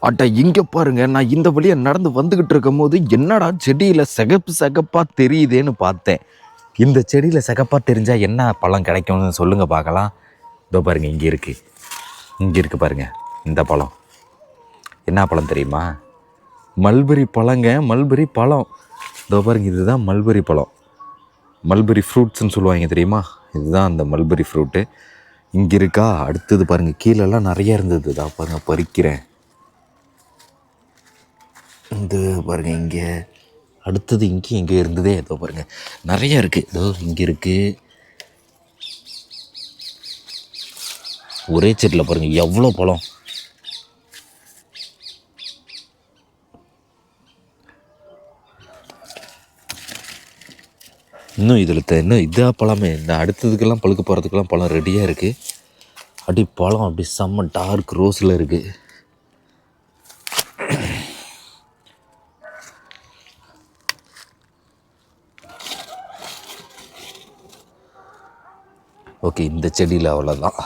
அட இங்க பாருங்க, நான் இந்த வழியா நடந்து வந்துகிட்டு இருக்கும்போது என்னடா செடியில சிகப்பு சிகப்பா தெரியுதேன்னு பார்த்தேன். இந்த செடியில சிகப்பா தெரிஞ்சா என்ன பழம் கிடைக்கும்னு சொல்லுங்க பார்க்கலாம். இதோ பாருங்க, இங்க இருக்கு, இங்க இருக்கு பாருங்க. இந்த பழம் என்ன பழம் தெரியுமா? மல்பெரி பழங்க. மல்பெரி பழம் இதோ பாருங்க, இதுதான் மல்பெரி பழம். மல்பெரி ஃப்ரூட்ஸ்ன்னு சொல்லுவாங்க தெரியுமா? இதுதான் அந்த மல்பெரி ஃப்ரூட்டு. இங்கே இருக்கா. அடுத்தது பாருங்கள், கீழெல்லாம் நிறையா இருந்தது. தான் பாருங்கள், பறிக்கிறேன். இந்த பாருங்கள், இங்கே அடுத்தது இங்கே இருந்ததே. ஏதோ பாருங்கள், நிறையா இருக்குது. இதோ இங்கே இருக்குது. ஒரே செட்டில் பாருங்கள் எவ்வளோ பழம். இன்னும் இதில் இன்னும் இதாக பழமே. இந்த அடுத்ததுக்கெல்லாம் பழுக்க போகிறதுக்கெல்லாம் பழம் ரெடியாக இருக்குது. அப்படி பழம் அப்படி செம்ம டார்க் ரோஸில் இருக்குது. ஓகே, இந்த செடியில் அவ்வளோதான்.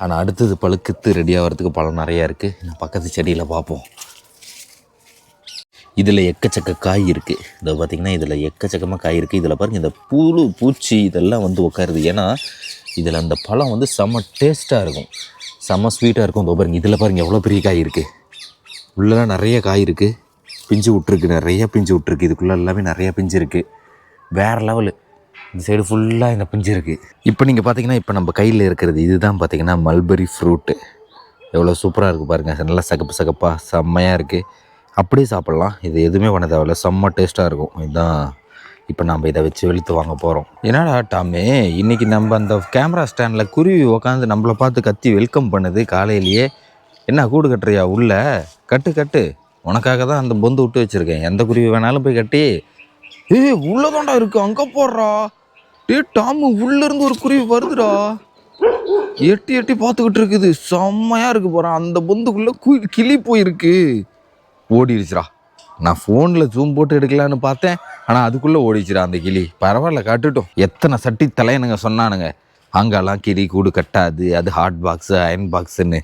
ஆனால் அடுத்தது பழுக்கத்து ரெடி ஆகிறதுக்கு பழம் நிறையா இருக்குது. நான் பக்கத்து செடியில் பார்ப்போம். இதில் எக்கச்சக்க காய் இருக்குது. இதை பார்த்திங்கன்னா இதில் எக்கச்சக்கமாக காய் இருக்குது. இதில் பாருங்கள், இந்த பூச்சி இதெல்லாம் வந்து உட்காருது. ஏன்னா இதில் அந்த பழம் வந்து செம்ம டேஸ்ட்டாக இருக்கும், செம்ம ஸ்வீட்டாக இருக்கும். இதோ பாருங்கள், இதில் பாருங்கள் எவ்வளோ பெரிய காய் இருக்குது. உள்ளெல்லாம் நிறைய காய் இருக்குது. பிஞ்சு விட்ருக்கு, நிறைய பிஞ்சு விட்ருக்கு. இதுக்குள்ளே எல்லாமே நிறையா பிஞ்சு இருக்குது. வேறு லெவலு. இந்த சைடு ஃபுல்லாக இந்த பிஞ்சு இருக்குது. இப்போ நீங்கள் பார்த்தீங்கன்னா, இப்போ நம்ம கையில் இருக்கிறது இதுதான் பார்த்தீங்கன்னா மல்பெரி ஃப்ரூட்டு. எவ்வளோ சூப்பராக இருக்குது பாருங்கள். நல்லா சகப்பு சகப்பாக செம்மையாக இருக்குது. அப்படியே சாப்பிட்லாம். இது எதுவுமே பண்ண தேவையில்ல, செம்ம டேஸ்ட்டாக இருக்கும். இதுதான் இப்போ நம்ம இதை வச்சு வெளுத்து வாங்க போகிறோம். என்னடா டாமே, இன்றைக்கி நம்ம அந்த கேமரா ஸ்டாண்டில் குருவி உக்காந்து நம்மளை பார்த்து கத்தி வெல்கம் பண்ணுது காலையிலேயே. என்ன கூடு கட்டுறியா? உள்ள கட்டு. உனக்காக தான் அந்த பொந்து விட்டு வச்சுருக்கேன். எந்த குருவி வேணாலும் போய் கட்டி. உள்ளதாண்டா இருக்குது, அங்கே போடுறா. டாமு, உள்ளேருந்து ஒரு குருவி வருதுடா. எட்டி பார்த்துக்கிட்டு இருக்குது. செம்மையாக இருக்குது போகிறான். அந்த பொந்துக்குள்ளே கிளி போயிருக்கு. ஓடிடுச்சுடா. நான் ஃபோனில் ஜூம் போட்டு எடுக்கலான்னு பார்த்தேன், ஆனால் அதுக்குள்ளே ஓடிச்சுடா அந்த கிளி. பரவாயில்ல, கட்டுட்டோம். எத்தனை சட்டி தலையனுங்க சொன்னானுங்க, அங்கெல்லாம் கிளி கூடு கட்டாது, அது ஹாட் பாக்ஸு அயன் பாக்ஸுன்னு.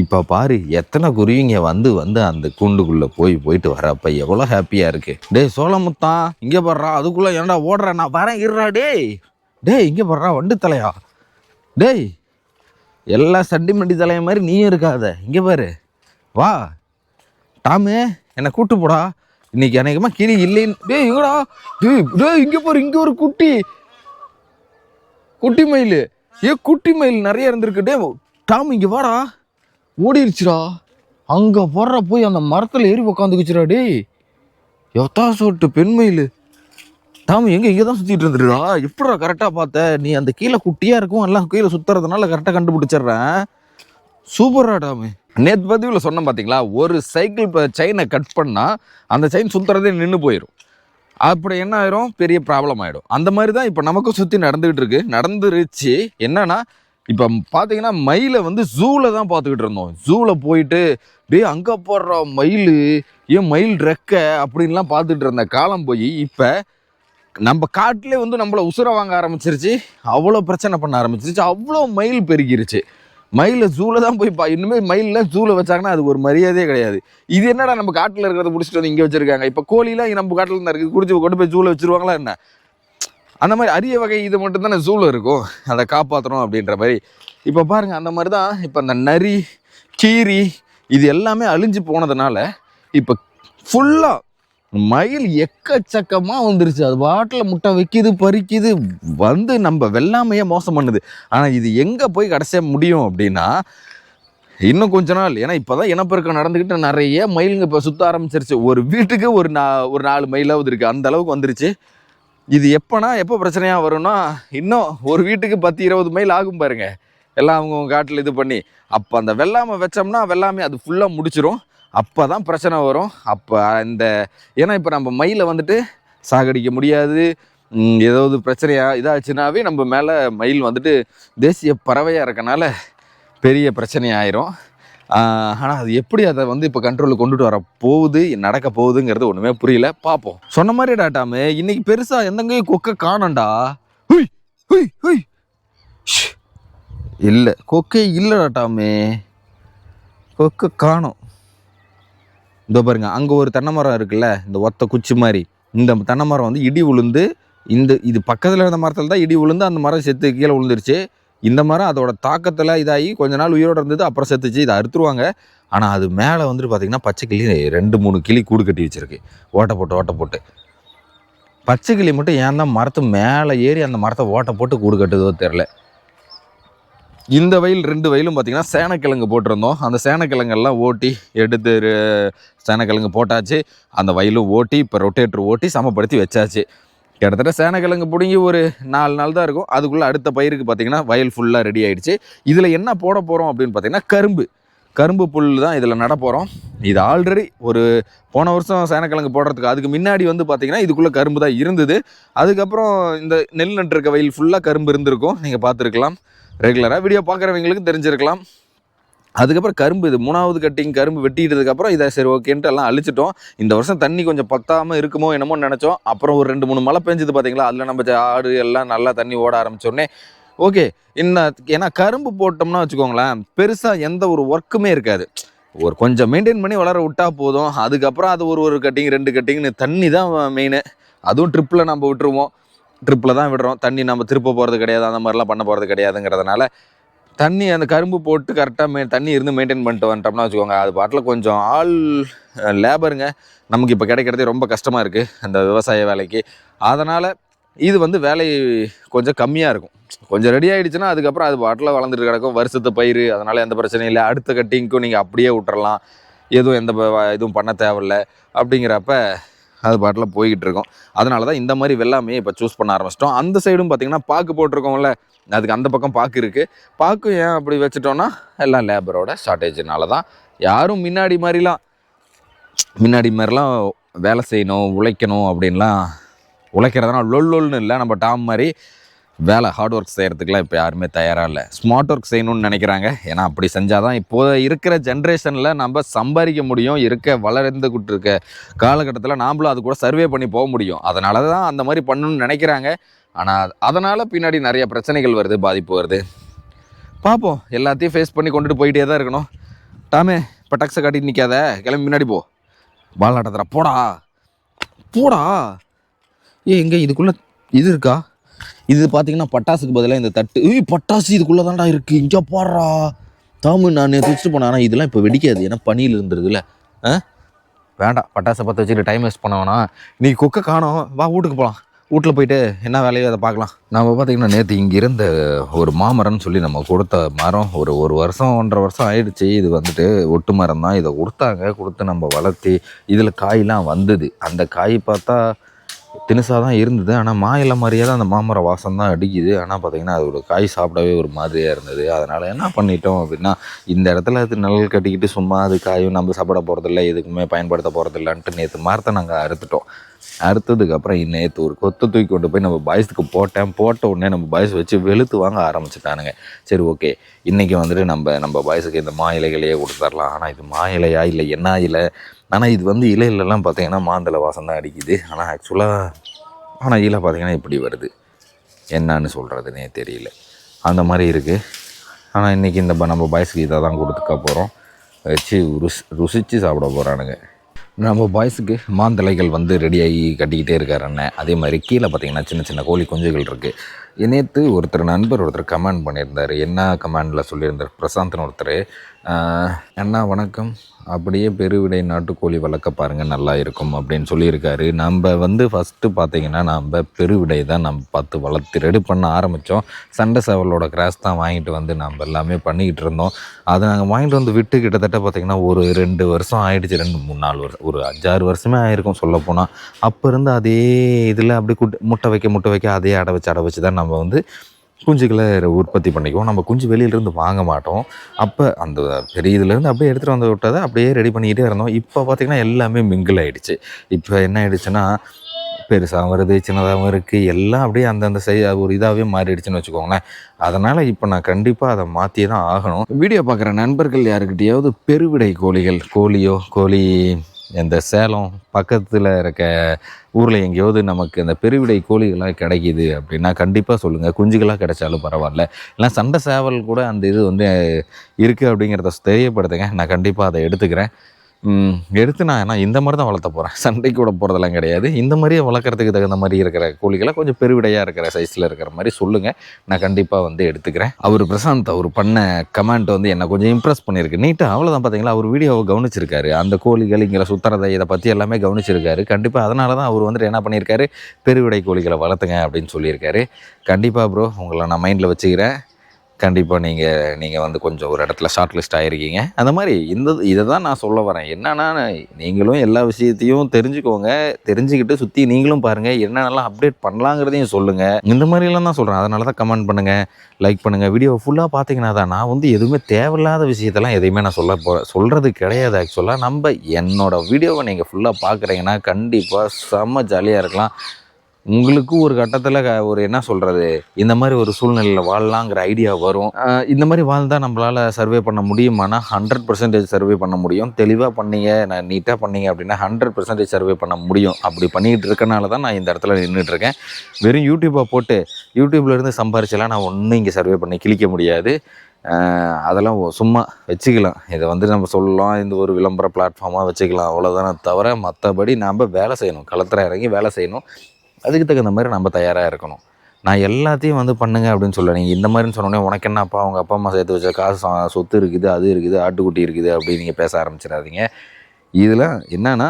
இப்போ பாரு, எத்தனை குருவிங்க வந்து அந்த கூண்டுக்குள்ளே போயிட்டு வரப்போ எவ்வளோ ஹாப்பியாக இருக்குது. டேய் சோளமுத்தான், இங்கே படுறா. அதுக்குள்ளே ஏன்டா ஓடுறா? நான் வரேன், இருறா. டேய் இங்கே படுறா, வண்டு தலையா. டேய், எல்லா சண்டி மண்டி தலைய மாதிரி நீயும் இருக்காத. இங்கே பாரு, வா டாமு, என்னை கூட்டு போடா. இன்னைக்கு அநேகமாக கிளி இல்லைன்னு. டேய் எங்கடா? டேய் இங்கே பாரு, இங்கே ஒரு குட்டி மயில். குட்டி மயில் நிறைய இருந்திருக்கு. டே டாமு, இங்கே வாடா. ஓடிடுச்சுடா. அங்கே போடுற போய் அந்த மரத்தில் ஏறி உக்காந்துக்குச்சுடா. டேய் எத்தா சொட்டு பெண்மயில். டாமு எங்கே இங்கே தான் சுற்றிட்டு இருந்துடுடா. எப்படா கரெக்டாக பார்த்த நீ? அந்த கீழே குட்டியாக இருக்கும், எல்லாம் கீழே சுற்றுறதுனால கரெக்டாக கண்டுபிடிச்சிட்றேன். சூப்பரா டாமு. நேற்று பதிவில் சொன்னேன் பார்த்தீங்களா, ஒரு சைக்கிள் இப்போ செயினை கட் பண்ணால் அந்த செயின் சுற்றுறதே நின்று போயிடும். அப்படி என்ன ஆயிரும்? பெரிய ப்ராப்ளம் ஆகிடும். அந்த மாதிரி தான் இப்போ நமக்கும் சுற்றி நடந்துருச்சு. என்னன்னா, இப்போ பார்த்தீங்கன்னா மயிலை வந்து ஜூவில் தான் பார்த்துக்கிட்டு இருந்தோம். ஜூவில் போயிட்டு அங்கே போடுற மயில், மயில் ரெக்க அப்படின்லாம் பார்த்துட்டு இருந்த காலம் போய் இப்போ நம்ம காட்டிலே வந்து நம்மளை உசுரை வாங்க ஆரம்பிச்சிருச்சு. அவ்வளோ பிரச்சனை பண்ண ஆரம்பிச்சிருச்சு. அவ்வளோ மயில் பெருகிருச்சு. மயிலை ஜூவில் தான் போய் இனிமேல் மயிலில் ஜூவில் வச்சாங்கன்னா அது ஒரு மரியாதையே கிடையாது. இது என்னடா நம்ம காட்டில் இருக்கிறத பிடிச்சிட்டு வந்து இங்கே வச்சுருக்காங்க. இப்போ கோழிலாம் நம்ம காட்டில் தான் இருக்குது, குடிச்சு கொண்டு போய் ஜூவில் வச்சுருவாங்களா என்ன? அந்த மாதிரி அரிய வகை இது மட்டும் தானே ஜூவில் இருக்கும், அதை காப்பாற்றணும் அப்படின்ற மாதிரி. இப்போ பாருங்கள், அந்த மாதிரி தான் இப்போ அந்த நரி, கீரி இது எல்லாமே அழிஞ்சு போனதுனால இப்போ ஃபுல்லாக மயில் எக்கச்சக்கமாக வந்துருச்சு. அது பாட்டில் முட்டை வைக்கிது, பறிக்குது, வந்து நம்ம வெள்ளாமையே மோசம் பண்ணுது. ஆனால் இது எங்கே போய் கடைசியாக முடியும் அப்படின்னா, இன்னும் கொஞ்ச நாள். ஏன்னா இப்போ தான் இனப்பெருக்கம் நடந்துக்கிட்டு நிறைய மயிலுங்க இப்போ சுற்ற ஆரம்பிச்சிருச்சு. ஒரு வீட்டுக்கு ஒரு 4 மயிலாவது இருக்குது, அந்த அளவுக்கு வந்துருச்சு. இது எப்போ பிரச்சனையாக வரும்னா, இன்னும் ஒரு வீட்டுக்கு 10-20 மைல் ஆகும் பாருங்க, எல்லாம் அவங்க காட்டில் இது பண்ணி. அப்போ அந்த வெள்ளாமை வச்சோம்னா வெள்ளாமை அது ஃபுல்லாக முடிச்சிடும். அப்போ தான் பிரச்சனை வரும். அப்போ ஏன்னா இப்போ நம்ம மயிலை வந்துட்டு சாகடிக்க முடியாது. ஏதாவது பிரச்சனையாக இதாச்சுனாவே நம்ம மேலே மயில் வந்துட்டு தேசிய பறவையாக இருக்கனால பெரிய பிரச்சனையாயிரும். ஆனால் அது எப்படி அதை வந்து இப்போ கண்ட்ரோலுக்கு கொண்டுட்டு வர போகுது, நடக்க போகுதுங்கிறது ஒன்றுமே புரியல. பார்ப்போம். சொன்ன மாதிரி டாட்டாமே, இன்னைக்கு பெருசாக எந்தங்கையும் கொக்கை காணண்டா. இல்லை, கொக்கை இல்லை டாட்டாமே, கொக்கை காணும். இதோ பாருங்க, அங்கே ஒரு தென்னை மரம் இருக்குல்ல, இந்த ஒத்த குச்சி மாதிரி. இந்த தென்னை மரம் வந்து இடி விழுந்து, இது பக்கத்தில் இருந்த மரத்தில் தான் இடி விழுந்து அந்த மரம் செத்து கீழே விழுந்துருச்சு. இந்த மரம் அதோட தாக்கத்தில் இதாகி கொஞ்ச நாள் உயிரோடு இருந்தது, அப்புறம் செத்துச்சு. இதை அறுத்துருவாங்க. ஆனால் அது மேலே வந்துட்டு பார்த்திங்கன்னா பச்சை கிளி 2-3 கிளி கூடு கட்டி வச்சுருக்கு, ஓட்ட போட்டு. பச்சை கிளி மட்டும் ஏன் தான் மரத்து மேலே ஏறி அந்த மரத்தை ஓட்ட போட்டு கூடு கட்டுதோ தெரில. இந்த வயல் 2 வயலும் பார்த்திங்கன்னா சேனக்கிழங்கு போட்டிருந்தோம். அந்த சேனக்கிழங்கெல்லாம் ஓட்டி எடுத்து சேனக்கிழங்கு போட்டாச்சு. அந்த வயலும் ஓட்டி இப்போ ரொட்டேட்டர் ஓட்டி சமப்படுத்தி வச்சாச்சு. கிட்டத்தட்ட சேனக்கிழங்கு பிடுங்கி ஒரு 4 நாள் தான் இருக்கும். அதுக்குள்ளே அடுத்த பயிருக்கு பார்த்திங்கன்னா வயல் ஃபுல்லாக ரெடி ஆகிடுச்சு. இதில் என்ன போட போகிறோம் அப்படின்னு பார்த்திங்கன்னா கரும்பு புல் தான் இதில் நட போகிறோம். இது ஆல்ரெடி ஒரு போன வருஷம் சேனக்கிழங்கு போடுறதுக்கு அதுக்கு முன்னாடி வந்து பார்த்திங்கன்னா இதுக்குள்ளே கரும்பு தான் இருந்தது. அதுக்கப்புறம் இந்த நெல் நட்டுருக்க வயல் ஃபுல்லாக கரும்பு இருந்திருக்கும், நீங்கள் பார்த்துருக்கலாம். ரெகுலராக வீடியோ பார்க்குறவங்களுக்கு தெரிஞ்சிருக்கலாம். அதுக்கப்புறம் கரும்பு இது 3வது கட்டிங் கரும்பு வெட்டிட்டதுக்கப்புறம் இதை சரி ஓகேன்ட்டு எல்லாம் அழிச்சிட்டோம். இந்த வருஷம் தண்ணி கொஞ்சம் பத்தாமல் இருக்குமோ என்னமோ நினச்சோம். அப்புறம் ஒரு 2-3 மழை பெஞ்சுது பார்த்தீங்களா, அதில் நம்ம ஆடு எல்லாம் நல்லா தண்ணி ஓட ஆரம்பித்தோடனே ஓகே. ஏன்னா கரும்பு போட்டோம்னா வச்சுக்கோங்களேன், பெருசாக எந்த ஒரு ஒர்க்குமே இருக்காது. ஒரு கொஞ்சம் மெயின்டைன் பண்ணி வளர விட்டால் போதும். அதுக்கப்புறம் அது ஒரு கட்டிங் 2 கட்டிங்னு தண்ணி தான் மெயின். அதுவும் ட்ரிப்பில் நம்ம விட்டுருவோம், ட்ரிப்பில் தான் விடுறோம். தண்ணி நம்ம திருப்ப போகிறது கிடையாது, அந்த மாதிரிலாம் பண்ண போகிறது கிடையாதுங்கிறதுனால தண்ணி அந்த கரும்பு போட்டு கரெக்டாக தண்ணி இருந்து மெயின்டைன் பண்ணிட்டு வந்துட்டோம்னா வச்சுக்கோங்க, அது பாட்டில் கொஞ்சம் ஆள் லேபருங்க நமக்கு இப்போ கிடைக்கிறதே ரொம்ப கஷ்டமாக இருக்குது அந்த விவசாய வேலைக்கு. அதனால் இது வந்து வேலை கொஞ்சம் கம்மியாக இருக்கும். கொஞ்சம் ரெடி ஆகிடுச்சுன்னா அதுக்கப்புறம் அது பாட்டில் வளர்ந்துட்டு கிடக்கும், வருஷத்து பயிர். அதனால் எந்த பிரச்சனையும் இல்லை. அடுத்த கட்டிங்க்கும் நீங்கள் அப்படியே விட்டுறலாம், எதுவும் எந்த இதுவும் பண்ண தேவையில்லை. அப்படிங்கிறப்ப அது பாட்டில் போய்கிட்டு இருக்கோம். அதனால தான் இந்த மாதிரி வெள்ளாமையை இப்போ சூஸ் பண்ண ஆரம்பிச்சிட்டோம். அந்த சைடும் பார்த்திங்கன்னா பாக்கு போட்டிருக்கோம்ல, அதுக்கு அந்த பக்கம் பாக்கு இருக்குது. பாக்கு ஏன் அப்படி வச்சுட்டோன்னா எல்லாம் லேபரோட ஷார்ட்டேஜ்னால தான். யாரும் முன்னாடி மாதிரிலாம் வேலை செய்யணும், உழைக்கணும் அப்படின்லாம் உழைக்கிறதுனா லொல்லுன்னு இல்லை. நம்ம டாம் மாதிரி வேலை ஹார்ட் ஒர்க் செய்கிறதுக்குலாம் இப்போ யாருமே தயாராக இல்லை. ஸ்மார்ட் ஒர்க் செய்யணும்னு நினைக்கிறாங்க. ஏன்னா அப்படி செஞ்சால் தான் இப்போது இருக்கிற ஜென்ரேஷனில் நம்ம சம்பாதிக்க முடியும். வளர்ந்துக்கிட்டு இருக்க காலகட்டத்தில் நாம்ளும் அது கூட சர்வே பண்ணி போக முடியும். அதனால தான் அந்த மாதிரி பண்ணணும்னு நினைக்கிறாங்க. ஆனால் அதனால் பின்னாடி நிறைய பிரச்சனைகள் வருது, பாதிப்பு வருது. பார்ப்போம், எல்லாத்தையும் ஃபேஸ் பண்ணி கொண்டுட்டு போயிட்டே தான் இருக்கணும். டாமே இப்போ டக்ஸை காட்டிட்டு நிற்காத, கிளம்பி முன்னாடி போ. பால் ஆட்டத்துறா, போடா. எங்கே இதுக்குள்ளே இது இருக்கா? இது பார்த்தீங்கன்னா பட்டாசுக்கு பதிலாக இந்த தட்டு. பட்டாசு இதுக்குள்ளே தான்டா இருக்குது. இங்கே பாடுறா தாமு, நான் வச்சுட்டு போனேன். ஆனால் இதெல்லாம் இப்போ வெடிக்காது, ஏன்னா பனியில் இருந்துருதுல்ல. வேண்டாம், பட்டாசை பற்ற வச்சுட்டு டைம் வேஸ்ட் பண்ண வேணாம். நீ குக்கை காணோம், வா வீட்டுக்கு போகலாம். வீட்டில் போயிட்டு என்ன வேலையோ அதை பார்க்கலாம். நம்ம பார்த்திங்கன்னா நேற்று இங்கே இருந்த ஒரு மாமரம்னு சொல்லி நம்ம கொடுத்த மரம் ஒரு வருஷம் 1.5 வருஷம் ஆயிடுச்சு. இது வந்துட்டு ஒட்டு மரம் தான். இதை கொடுத்து நம்ம வளர்த்தி இதில் காயெலாம் வந்தது. அந்த காய் பார்த்தா தினுசாக தான் இருந்தது, ஆனால் மாயிலை மாதிரியே தான் அந்த மாமரம் வாசம் தான் அடிக்குது. ஆனால் பார்த்திங்கன்னா அது ஒரு காய் சாப்பிடவே ஒரு மாதிரியாக இருந்தது. அதனால் என்ன பண்ணிட்டோம் அப்படின்னா, இந்த இடத்துல அது நிழல் கட்டிக்கிட்டு சும்மா அது காயும் நம்ம சாப்பிட போகிறதில்ல, எதுக்குமே பயன்படுத்த போகிறதில்லன்ட்டு நேற்று மரத்தை நாங்கள் அறுத்துட்டோம். அறுத்ததுக்கப்புறம் நேற்று ஒரு கொத்து தூக்கி கொண்டு போய் நம்ம பாய்ஸுக்கு போட்ட உடனே நம்ம பாய்ஸ் வச்சு வெளுத்து வாங்க ஆரம்பிச்சிட்டானுங்க. சரி ஓகே, இன்றைக்கி வந்துட்டு நம்ம பாய்ஸுக்கு இந்த மா இலைகளையே கொடுத்துர்லாம். ஆனால் இது மா இலையா இல்லை என்ன இலை? ஆனால் இது வந்து இலையிலலாம் பார்த்திங்கன்னா மாந்தளை வாசம் தான் அடிக்குது. ஆனால் இலை பார்த்திங்கன்னா இப்படி வருது, என்னான்னு சொல்கிறதுனே தெரியல. அந்த மாதிரி இருக்குது. ஆனால் இன்றைக்கி நம்ம பாய்ஸுக்கு இதை தான் கொடுத்துக்க போகிறோம். வச்சு ருசித்து சாப்பிட போகிறானுங்க. நம்ம பாய்ஸுக்கு மாந்தலைகள் வந்து ரெடியாகி கட்டிக்கிட்டே இருக்கார் அண்ணன். அதே மாதிரி கீழே பார்த்திங்கன்னா சின்ன சின்ன கோழி குஞ்சுகள் இருக்குது. நேற்று நண்பர் ஒருத்தர் கமெண்ட் பண்ணியிருந்தார். என்ன கமெண்டில் சொல்லியிருந்தார், பிரசாந்த்னு ஒருத்தர், அண்ணா வணக்கம், அப்படியே பெருவிடை நாட்டுக்கோழி வளர்க்க பாருங்கள், நல்லா இருக்கும் அப்படின்னு சொல்லியிருக்காரு. நம்ம வந்து ஃபஸ்ட்டு பார்த்திங்கன்னா நம்ம பெருவிடை தான் நம்ம பார்த்து வளர்த்து ரெடி பண்ண ஆரம்பித்தோம். சண்டை சேவலோட கிராஸ் தான் வாங்கிட்டு வந்து நம்ம எல்லாமே பண்ணிக்கிட்டு இருந்தோம். அதை நாங்கள் வாங்கிட்டு வந்து விட்டு கிட்டத்தட்ட பார்த்திங்கன்னா ஒரு 2 வருஷம் ஆகிடுச்சு, 2-3-4 வருஷம், ஒரு 5-6 வருஷமே ஆகிருக்கும் சொல்லப்போனால். அப்போ இருந்து அதே இதில் அப்படி முட்டை வைக்க அதே அடை வச்சு தான் நம்ம வந்து குஞ்சுகளை உற்பத்தி பண்ணிக்குவோம். நம்ம குஞ்சு வெளியிலேருந்து வாங்க மாட்டோம். அப்போ அந்த பெரிய இதுலேருந்து அப்படியே எடுத்துகிட்டு வந்து விட்டதை அப்படியே ரெடி பண்ணிக்கிட்டே இருந்தோம். இப்போ பார்த்திங்கன்னா எல்லாமே மிங்கிள் ஆகிடுச்சு. இப்போ என்ன ஆகிடுச்சுன்னா, பெருசாகவும் வருது, சின்னதாகவும் இருக்குது, எல்லாம் அப்படியே அந்தந்த ஒரு இதாகவே மாறிடுச்சுன்னு வச்சுக்கோங்களேன். அதனால் இப்போ நான் கண்டிப்பாக அதை மாற்றி தான் ஆகணும். வீடியோ பார்க்குற நண்பர்கள் யாருக்கிட்டையாவது பெருவிடை கோழி இந்த சேலம் பக்கத்தில் இருக்க ஊரில் எங்கேயாவது நமக்கு இந்த பெருவிடை கோழிகள்லாம் கிடைக்கிது அப்படின்னா கண்டிப்பாக சொல்லுங்கள். குஞ்சுகளாக கிடைச்சாலும் பரவாயில்ல, இல்லை சண்டை சேவல் கூட அந்த இது வந்து இருக்குது அப்படிங்கிறத தெரியப்படுத்துங்க. நான் கண்டிப்பாக அதை எடுத்துக்கிறேன். எடுத்து நான் இந்த மாதிரி தான் வளர்த்த போகிறேன். சண்டைக்கு விட போகிறதெல்லாம் கிடையாது. இந்த மாதிரியே வளர்க்குறதுக்கு தகுந்த மாதிரி இருக்கிற கோழிகளை கொஞ்சம் பெருவிடையாக இருக்கிற சைஸில் இருக்கிற மாதிரி சொல்லுங்கள். நான் கண்டிப்பாக வந்து எடுத்துக்கிறேன். அவர் பிரசாந்த் அவர் பண்ண கமெண்ட் வந்து என்னை கொஞ்சம் இம்ப்ரெஸ் பண்ணியிருக்கு. நீட்டாக அவ்வளோதான். பார்த்தீங்களா, அவர் வீடியோவை கவனிச்சிருக்காரு. அந்த கோழிகள் இங்கே சுற்றுறதை இதை பற்றி எல்லாமே கவனிச்சிருக்காரு. கண்டிப்பாக அதனால தான் அவர் வந்துட்டு என்ன பண்ணியிருக்காரு, பெருவிடை கோழிகளை வளர்த்துங்க அப்படின்னு சொல்லியிருக்காரு. கண்டிப்பாக ப்ரோ, உங்களை நான் மைண்டில் வச்சுக்கிறேன். கண்டிப்பாக நீங்கள் வந்து கொஞ்சம் ஒரு இடத்துல ஷார்ட் லிஸ்ட் ஆகிருக்கீங்க. அந்த மாதிரி இதை தான் நான் சொல்ல வரேன். என்னன்னா, நீங்களும் எல்லா விஷயத்தையும் தெரிஞ்சுக்கோங்க. தெரிஞ்சுக்கிட்டு சுற்றி நீங்களும் பாருங்கள், என்னென்னலாம் அப்டேட் பண்ணலாங்கிறதையும் சொல்லுங்கள். இந்த மாதிரிலாம் தான் சொல்கிறேன். அதனால தான் கமெண்ட் பண்ணுங்கள், லைக் பண்ணுங்கள். வீடியோ ஃபுல்லாக பார்த்தீங்கன்னா தான் நான் வந்து எதுவுமே தேவையில்லாத விஷயத்தெல்லாம் எதையுமே நான் சொல்கிறது கிடையாது. ஆக்சுவலாக என்னோடய வீடியோவை நீங்கள் ஃபுல்லாக பார்க்குறீங்கன்னா கண்டிப்பாக செம்ம ஜாலியாக இருக்கலாம். உங்களுக்கு ஒரு கட்டத்தில் ஒரு என்ன சொல்கிறது, இந்த மாதிரி ஒரு சூழ்நிலையில் வாழலாங்கிற ஐடியா வரும். இந்த மாதிரி வாழ்ந்தால் நம்மளால் சர்வே பண்ண முடியுமானா 100% சர்வே பண்ண முடியும். தெளிவாக பண்ணீங்க, நான் நீட்டாக பண்ணீங்க அப்படின்னா 100% சர்வே பண்ண முடியும். அப்படி பண்ணிகிட்டு இருக்கனால தான் நான் இந்த இடத்துல நின்றுட்டுருக்கேன். வெறும் யூடியூப்பை போட்டு யூடியூப்லேருந்து சம்பாரிச்செல்லாம் நான் ஒன்றும் இங்கே சர்வே பண்ணி கிழிக்க முடியாது. அதெல்லாம் சும்மா வச்சுக்கலாம். இதை வந்து நம்ம சொல்லலாம், இந்த ஒரு விளம்பர பிளாட்ஃபார்மாக வச்சுக்கலாம், அவ்வளோதானே தவிர மற்றபடி நாம் வேலை செய்யணும். களத்தில் இறங்கி வேலை செய்யணும். அதுக்கு தகுந்த மாதிரி நம்ம தயாராக இருக்கணும். நான் எல்லாத்தையும் வந்து பண்ணுங்க அப்படின்னு சொல்ல, நீங்கள் இந்த மாதிரின்னு சொன்னோடனே உனக்கு என்னப்பா அவங்க அப்பா அம்மா சேர்த்து வச்ச காசு சொத்து இருக்குது, அது இருக்குது, ஆட்டுக்குட்டி இருக்குது அப்படின்னு நீங்கள் பேச ஆரம்பிச்சிடாதீங்க. இதில் என்னன்னா,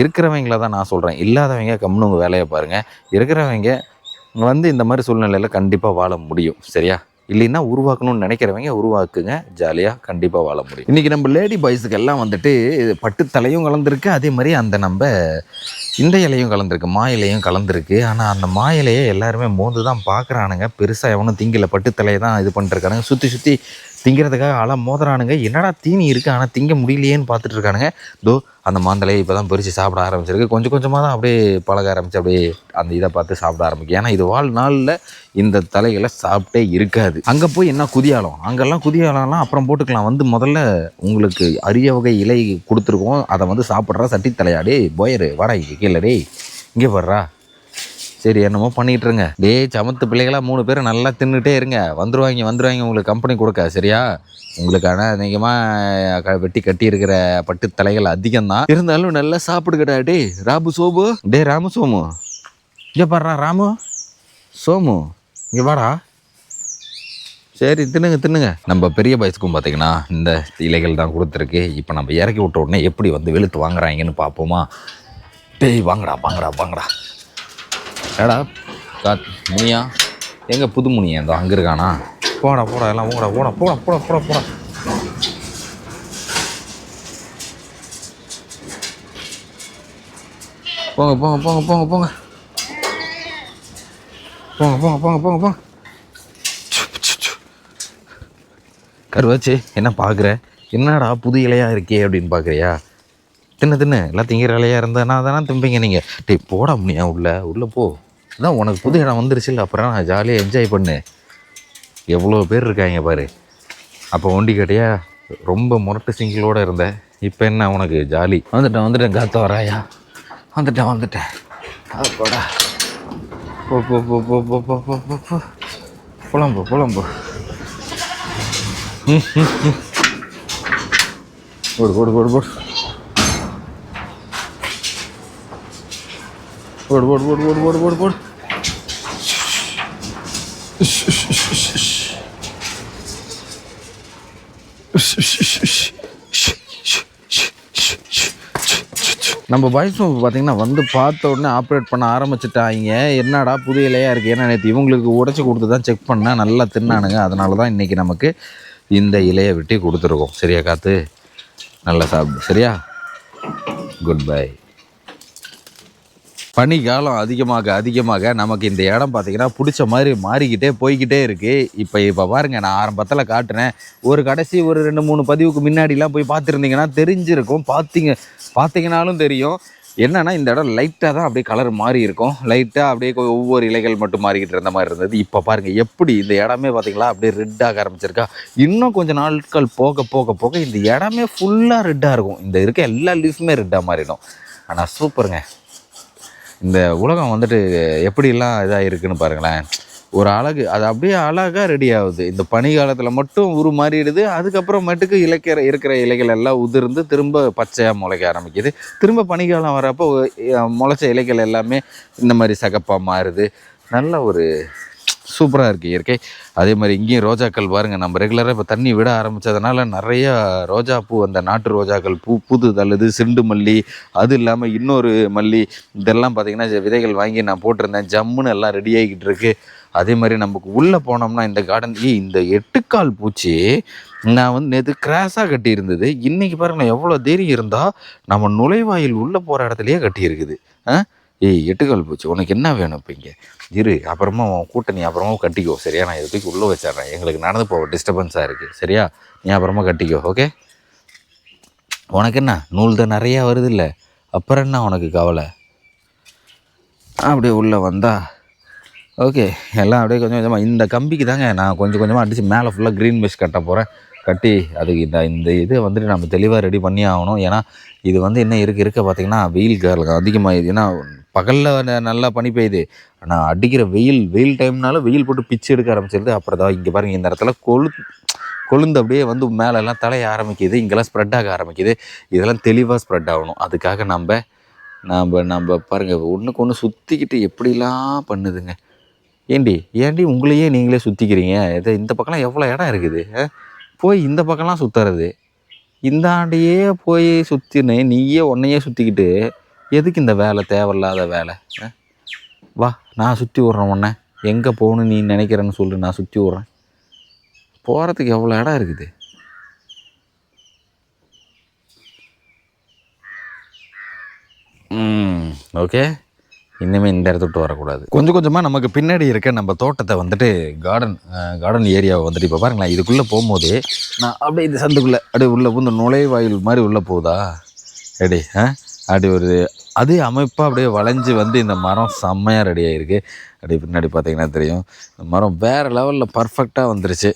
இருக்கிறவங்கள தான் நான் சொல்கிறேன். இல்லாதவங்க கம்முன்னு உங்கள் வேலையை பாருங்கள். இருக்கிறவங்க வந்து இந்த மாதிரி சூழ்நிலையில் கண்டிப்பாக வாழ முடியும். சரியா? இல்லைன்னா உருவாக்கணும்னு நினைக்கிறவங்க உருவாக்குங்க. ஜாலியாக கண்டிப்பாக வாழ முடியும். இன்றைக்கி நம்ம லேடி பாய்ஸுக்கு எல்லாம் வந்துட்டு பட்டு தலையும் கலந்துருக்கு. அதே மாதிரி அந்த நம்ம இந்த இலையும் கலந்துருக்கு, மா இலையும் கலந்துருக்கு. ஆனால் அந்த மா இலையை எல்லாருமே மோந்து தான் பார்க்குறானுங்க. பெருசாக எவனும் திங்கலை, பட்டு தலையை தான் இது பண்ணிட்டுருக்கானுங்க. சுற்றி திங்கிறதுக்காக அலை மோதுறானுங்க. என்னடா தீனி இருக்குது ஆனால் திங்க முடியலையேன்னு பார்த்துட்டு இருக்கானுங்க. அந்த மாந்தலையை இப்போ தான் பறித்து சாப்பிட ஆரம்பிச்சிருக்கு. கொஞ்சம் கொஞ்சமாக தான் அப்படியே பழக ஆரம்பித்து அப்படியே அந்த இதை பார்த்து சாப்பிட ஆரம்பிக்கும். ஏன்னா இது வாழ்நாளில் இந்த தலைகளை சாப்பிட்டே இருக்காது. அங்கே போய் என்ன குதியாலம், அங்கெல்லாம் குதியாலம்லாம் அப்புறம் போட்டுக்கலாம். வந்து முதல்ல உங்களுக்கு அரிய வகை இலை கொடுத்துருக்கோம், அதை வந்து சாப்பிட்றா சட்டி தலையாடே போயரு வாடகைக்கு கீழே டே இங்கே போடுறா. சரி, என்னமோ பண்ணிகிட்ருங்க. சமத்து பிள்ளைகளாக 3 பேர் நல்லா தின்னுட்டே இருங்க. வந்துடுவாங்க உங்களுக்கு கம்பெனி கொடுக்க. சரியா? உங்களுக்கான அதிகமாக வெட்டி கட்டி இருக்கிற பட்டு தலைகள் அதிகம்தான். இருந்தாலும் நல்லா சாப்பிடுக்கடா. ராபு சோபு, ராமு சோமு, இங்கே பாடுறா. ராமு சோமு இங்கே வாடா. சரி, தின்னுங்க. நம்ம பெரிய பாய்ஸ்க்கும் பார்த்தீங்கன்னா இந்த இலைகள் தான் கொடுத்துருக்கு. இப்போ நம்ம இறக்கி விட்ட உடனே எப்படி வந்து வெளுத்து வாங்குறாங்கன்னு பார்ப்போமா? வாங்கடா. ஏடா முனியா, எங்கே புது முனியா? இந்த அங்கே இருக்கானா? போடா எல்லாம் போடா. போங்க. கருவாச்சு, என்ன பார்க்குற? என்னடா புது இலையாக இருக்கே அப்படின்னு பார்க்குறியா? தின்னு எல்லாம் திங்கிற இலையாக இருந்தானா தானே திம்பிங்க நீங்கள். போட முடியா உள்ளே போ. அதான் உனக்கு புது இடம் வந்துருச்சு இல்லை, அப்புறம் நான் ஜாலியாக என்ஜாய் பண்ணு. எவ்வளோ பேர் இருக்காங்க பாரு. அப்போ ஒண்டி கட்டியா ரொம்ப முரட்டு சிங்கிளோடு இருந்தேன். இப்போ என்ன உனக்கு ஜாலி? வந்துட்டேன் காத்த வராயா? வந்துட்டேன். அப்போடா போ. புலம்பு. போடு. நம்ம பாய்ஸும் பார்த்தீங்கன்னா வந்து பார்த்த உடனே ஆப்ரேட் பண்ண ஆரம்பிச்சிட்டாங்க. என்னடா புது இலையாக இருக்குது? ஏன்னா நேற்று இவங்களுக்கு உடச்சி கொடுத்து தான் செக் பண்ணேன். நல்லா தின்னானுங்க. அதனால தான் இன்றைக்கி நமக்கு இந்த இலையை வெட்டி கொடுத்துருக்கோம். சரியா காத்து? நல்லா சாப்பிடு. சரியா? Good bye. பனிக்காலம் அதிகமாக நமக்கு இந்த இடம் பார்த்திங்கன்னா பிடிச்ச மாதிரி மாறிக்கிட்டே போய்கிட்டே இருக்குது. இப்போ பாருங்கள், நான் ஆரம்பத்தில் காட்டுறேன். கடைசி ஒரு 2-3 பதிவுக்கு முன்னாடிலாம் போய் பார்த்துருந்தீங்கன்னா தெரிஞ்சிருக்கும். பார்த்தீங்கன்னாலும் தெரியும். என்னென்னா இந்த இடம் லைட்டாக தான் அப்படியே கலர் மாறி இருக்கும். லைட்டாக அப்படியே ஒவ்வொரு இலைகள் மட்டும் மாறிக்கிட்டு இருந்த மாதிரி இருந்தது. இப்போ பாருங்கள் எப்படி இந்த இடமே பார்த்திங்களா அப்படியே ரெட்டாக ஆரம்பிச்சிருக்கா. இன்னும் கொஞ்சம் நாட்கள் போக இந்த இடமே ஃபுல்லாக ரெட்டாக இருக்கும். இந்த இருக்க எல்லா லீஃபுமே ரெட்டாக மாறிடும். ஆனால் சூப்பருங்க. இந்த உலகம் வந்துட்டு எப்படிலாம் இதாக இருக்குதுன்னு பாருங்களேன். ஒரு அழகு, அது அப்படியே அழகாக ரெடி ஆகுது. இந்த பனி காலத்தில் மட்டும் உருமாறிடுது. அதுக்கப்புறமேட்டுக்கு இருக்கிற இலைகள் எல்லாம் உதிர்ந்து திரும்ப பச்சையாக முளைக்க ஆரம்பிக்குது. திரும்ப பனிக்காலம் வரப்போ முளைச்ச இலைகள் எல்லாமே இந்த மாதிரி சகப்பாக மாறுது. நல்ல ஒரு சூப்பராக இருக்குது இயற்கை. அதே மாதிரி இங்கேயும் ரோஜாக்கள் பாருங்கள், நம்ம ரெகுலராக இப்போ தண்ணி விட ஆரம்பித்ததுனால நிறையா ரோஜா பூ, அந்த நாட்டு ரோஜாக்கள் பூத்து தள்ளுது. சிண்டு மல்லி, அது இல்லாமல் இன்னொரு மல்லி, இதெல்லாம் பார்த்திங்கன்னா விதைகள் வாங்கி நான் போட்டிருந்தேன். ஜம்முன்னு எல்லாம் ரெடி ஆகிக்கிட்டு இருக்குது. அதே மாதிரி நமக்கு உள்ளே போனோம்னா இந்த கார்டன், இந்த 8 கால் பூச்சி நான் வந்து நேற்று கிராஸாக கட்டியிருந்தது. இன்றைக்கி பாருங்கள் எவ்வளோ தைரியம் இருந்தால் நம்ம நுழைவாயில் உள்ளே போகிற இடத்துலையே கட்டியிருக்குது. 8 கால் பூச்சி, உனக்கு என்ன வேணும் இப்போ? இங்கே இரு, அப்புறமா உன் கூட்டணி அப்புறமா கட்டிக்கோ, சரியா? நான் இதுக்கு உள்ளே வச்சிட்றேன், எங்களுக்கு நடந்து போக டிஸ்டர்பன்ஸாக இருக்குது, சரியா? நீ அப்புறமா கட்டிக்கோ, ஓகே? உனக்கு என்ன, நூல் தான் நிறையா வருது இல்லை, அப்புறம் என்ன உனக்கு கவலை? அப்படியே உள்ளே வந்தா ஓகே. எல்லாம் அப்படியே கொஞ்சம் கொஞ்சமாக இந்த கம்பிக்கு தாங்க நான் கொஞ்சம் கொஞ்சமாக அடித்து மேலே ஃபுல்லாக க்ரீன் மெஷ் கட்ட போகிறேன். கட்டி அதுக்கு இந்த இதை வந்துட்டு நம்ம தெளிவாக ரெடி பண்ணி ஆகணும். ஏன்னா இது வந்து என்ன இருக்க பார்த்திங்கன்னா வெயில் அதிகமாகிடுது. ஏன்னா பகலில் நல்லா பனி பெய்யுது, ஆனால் அடிக்கிற வெயில் டைம்னாலும் வெயில் போட்டு பிச்சு எடுக்க ஆரம்பிச்சிருது. அப்புறம் தான் இங்கே பாருங்கள், இந்த இடத்துல கொழுந்து அப்படியே வந்து மேலெல்லாம் தலைய ஆரம்பிக்குது, இங்கெல்லாம் ஸ்ப்ரெட் ஆக ஆரம்பிக்குது. இதெல்லாம் தெளிவாக ஸ்ப்ரெட் ஆகணும். அதுக்காக நம்ம பாருங்கள், ஒன்றுக்கு ஒன்று சுற்றிக்கிட்டு எப்படிலாம் பண்ணுதுங்க. ஏண்டி உங்களையே நீங்களே சுற்றிக்கிறீங்க? இந்த பக்கம்லாம் எவ்வளோ இடம் இருக்குது, போய் இந்த பக்கம்லாம் சுற்றுறது. இந்த ஆண்டையே போய் சுற்றினு நீயே உன்னையே சுற்றிக்கிட்டு எதுக்கு இந்த வேலை, தேவையில்லாத வேலை? வா, நான் சுற்றி விட்றேன் உன்னை. எங்கே போகணுன்னு நீ நினைக்கிறேன்னு சொல்லு, நான் சுற்றி விட்றேன். போகிறதுக்கு எவ்வளோ இடம் இருக்குது. ஓகே, இனிமேல் இந்த இடத்த விட்டு வரக்கூடாது. கொஞ்சம் கொஞ்சமாக நமக்கு பின்னாடி இருக்க நம்ம தோட்டத்தை வந்துட்டு கார்டன் ஏரியாவை வந்துட்டு இப்போ பாருங்களேன், இதுக்குள்ளே போகும்போது நான் அப்படியே இந்த சந்துக்குள்ளே அப்படியே உள்ளே இந்த நுழைவாயில் மாதிரி உள்ளே போகுதா அப்படி ஒரு அதே அமைப்பாக அப்படியே வளைஞ்சி வந்து இந்த மரம் செம்மையாக ரெடி ஆகிருக்கு. அப்படியே பின்னாடி பார்த்திங்கன்னா தெரியும், இந்த மரம் வேறு லெவலில் பர்ஃபெக்டாக வந்துருச்சு.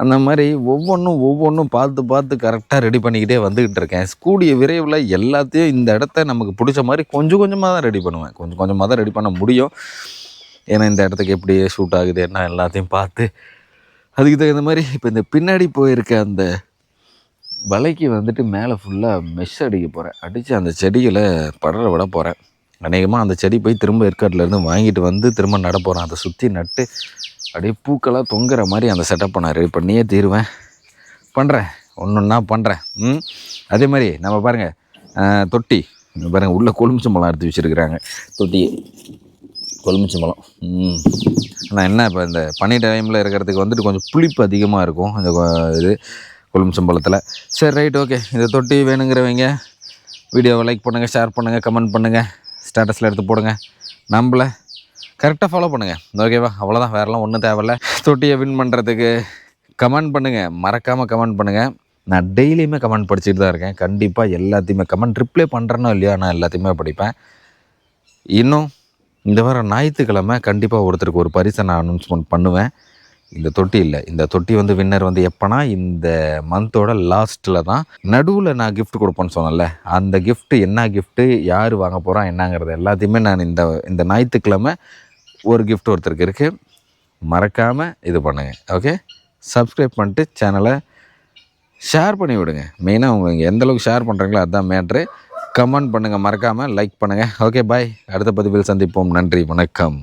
அந்த மாதிரி ஒவ்வொன்றும் பார்த்து கரெக்டாக ரெடி பண்ணிக்கிட்டே வந்துக்கிட்டு இருக்கேன். கூடிய விரைவில் எல்லாத்தையும் இந்த இடத்த நமக்கு பிடிச்ச மாதிரி கொஞ்சம் கொஞ்சமாக தான் ரெடி பண்ணுவேன். கொஞ்சம் கொஞ்சமாக தான் ரெடி பண்ண முடியும். ஏன்னா இந்த இடத்துக்கு எப்படி ஷூட் ஆகுது என்ன எல்லாத்தையும் பார்த்து அதுக்கு தகுந்த மாதிரி இப்போ இந்த பின்னாடி போயிருக்க அந்த வலைக்கு வந்துட்டு மேலே ஃபுல்லாக மெஷ் அடிக்க போகிறேன். அடித்து அந்த செடிகளை படர விட போகிறேன். அநேகமாக அந்த செடி போய் திரும்ப ஏற்காட்டிலேருந்து வாங்கிட்டு வந்து திரும்ப நட போகிறேன். அதை சுற்றி நட்டு அப்படியே பூக்களாக தொங்குற மாதிரி அந்த செட்டப்பை நான் ரெடி பண்ணியே தீருவேன். பண்ணுறேன், ஒன்றா பண்ணுறேன். அதே மாதிரி நம்ம பாருங்கள், தொட்டி பாருங்கள், உள்ளே கொழுமிச்சம்பழம் எடுத்து வச்சுருக்குறாங்க. தொட்டி கொழுமிச்சம்பழம். ஆனால் என்ன, இப்போ இந்த பனி டைமில் இருக்கிறதுக்கு வந்துட்டு கொஞ்சம் புளிப்பு அதிகமாக இருக்கும் இந்த இது கொழுமிச்சம்பழத்தில். சரி, ரைட், ஓகே. இந்த தொட்டி வேணுங்கிறவங்க வீடியோவை லைக் பண்ணுங்கள், ஷேர் பண்ணுங்கள், கமெண்ட் பண்ணுங்கள், ஸ்டேட்டஸில் எடுத்து போடுங்க. நம்மளை கரெக்டாக ஃபாலோ பண்ணுங்கள், ஓகேவா? அவ்வளோதான், வேறெல்லாம் ஒன்றும் தேவையில்ல. தொட்டியை வின் பண்ணுறதுக்கு கமெண்ட் பண்ணுங்கள், மறக்காமல் கமெண்ட் பண்ணுங்கள். நான் டெய்லியுமே கமெண்ட் படிச்சுட்டு தான் இருக்கேன். கண்டிப்பாக எல்லாத்தையுமே கமெண்ட் ரிப்ளை பண்ணுறேனோ இல்லையா, நான் எல்லாத்தையுமே படிப்பேன். இன்னும் இந்த வாரம் ஞாயிற்றுக்கிழமை கண்டிப்பாக ஒருத்தருக்கு ஒரு பரிசை நான் அனௌன்ஸ்மெண்ட் பண்ணுவேன். இந்த தொட்டி வந்து வின்னர் வந்து எப்போனா இந்த மந்தோட லாஸ்ட்டில் தான். நடுவில் நான் கிஃப்ட் கொடுப்பேன்னு சொன்னேன்ல, அந்த கிஃப்ட்டு என்ன கிஃப்ட்டு, யார் வாங்க போகிறான் என்னங்கிறது எல்லாத்தையுமே நான் இந்த ஞாயிற்றுக்கிழமை ஒரு கிஃப்ட் ஒருத்தருக்கு இருக்குது. மறக்காமல் இது பண்ணுங்கள், ஓகே? சப்ஸ்கிரைப் பண்ணிட்டு சேனலை ஷேர் பண்ணி விடுங்க. மெயினாக உங்களுக்கு எந்தளவுக்கு ஷேர் பண்ணுறீங்களோ அதுதான் மேட்ரு. கமெண்ட் பண்ணுங்கள், மறக்காமல் லைக் பண்ணுங்கள். ஓகே, பாய். அடுத்த பதிவில் சந்திப்போம். நன்றி, வணக்கம்.